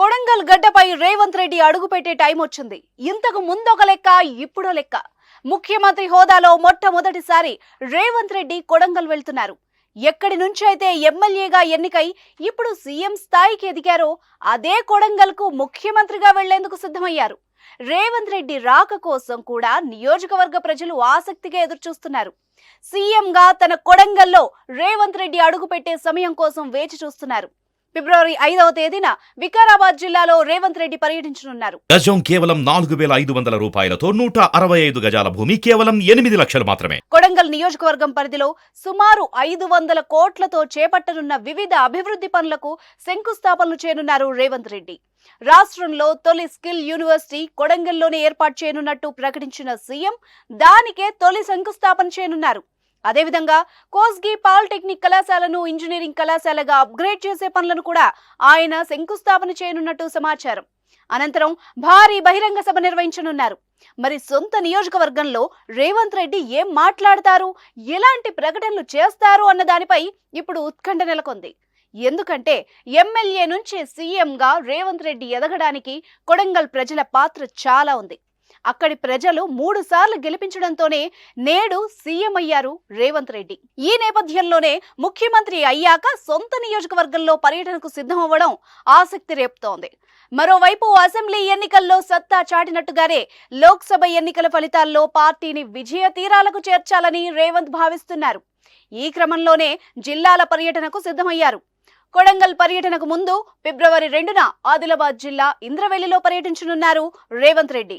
కొడంగల్ గడ్డపై రేవంత్ రెడ్డి అడుగుపెట్టే టైం వచ్చింది. ఇంతకు ముందొక లెక్క, ఇప్పుడో లెక్క. ముఖ్యమంత్రి హోదాలో మొట్టమొదటిసారి రేవంత్ రెడ్డి కొడంగల్ వెళ్తున్నారు. ఎక్కడి నుంచి అయితే ఎమ్మెల్యేగా ఎన్నికై ఇప్పుడు సీఎం స్థాయికి ఎదిగారో అదే కొడంగల్కు ముఖ్యమంత్రిగా వెళ్లేందుకు సిద్ధమయ్యారు. రేవంత్ రెడ్డి రాక కోసం కూడా నియోజకవర్గ ప్రజలు ఆసక్తిగా ఎదురుచూస్తున్నారు. సీఎంగా తన కొడంగల్లో రేవంత్ రెడ్డి అడుగుపెట్టే సమయం కోసం వేచి చూస్తున్నారు. ఫిబ్రవరి 5వ తేదీన వికారాబాద్ జిల్లాలో రేవంత్ రెడ్డి పర్యటించనున్నారు. గజం కేవలం 4,500 రూపాయలతో 165 గజాల భూమి కేవలం 8 లక్షలు మాత్రమే. కొడంగల్ నియోజకవర్గం పరిధిలో సుమారు 500 కోట్లతో చేపట్టనున్న వివిధ అభివృద్ధి పనులకు శంకుస్థాపనలు చేయనున్నారు రేవంత్ రెడ్డి. రాష్ట్రంలో తొలి స్కిల్ యూనివర్సిటీ కొడంగల్లోనే ఏర్పాటు చేయనున్నట్టు ప్రకటించిన సీఎం దానికే తొలి శంకుస్థాపన చేయనున్నారు. అదేవిధంగా కోస్గి పాలిటెక్నిక్ కళాశాలను ఇంజనీరింగ్ కళాశాలగా అప్గ్రేడ్ చేసే పనులను కూడా ఆయన శంకుస్థాపన చేయనున్నట్టు సమాచారం. అనంతరం భారీ బహిరంగ సభ నిర్వహించనున్నారు. మరి సొంత నియోజకవర్గంలో రేవంత్ రెడ్డి ఏం మాట్లాడతారు, ఎలాంటి ప్రకటనలు చేస్తారు అన్న దానిపై ఇప్పుడు ఉత్కంఠ నెలకొంది. ఎందుకంటే ఎమ్మెల్యే నుంచి సీఎంగా రేవంత్ రెడ్డి ఎదగడానికి కొడంగల్ ప్రజల పాత్ర చాలా ఉంది. అక్కడి ప్రజలు 3 సార్లు గెలిపించడంతోనే నేడు సీఎం అయ్యారు రేవంత్ రెడ్డి. ఈ నేపథ్యంలోనే ముఖ్యమంత్రి అయ్యాక సొంత నియోజకవర్గంలో పర్యటనకు సిద్ధమవ్వడం ఆసక్తి రేపుతోంది. మరోవైపు అసెంబ్లీ ఎన్నికల్లో సత్తా చాటినట్టుగానే లోక్సభ ఎన్నికల ఫలితాల్లో పార్టీని విజయ తీరాలకు చేర్చాలని రేవంత్ భావిస్తున్నారు. ఈ క్రమంలోనే జిల్లాల పర్యటనకు సిద్ధమయ్యారు. కొడంగల్ పర్యటనకు ముందు ఫిబ్రవరి 2న ఆదిలాబాద్ జిల్లా ఇంద్రవెల్లిలో పర్యటించనున్నారు రేవంత్ రెడ్డి.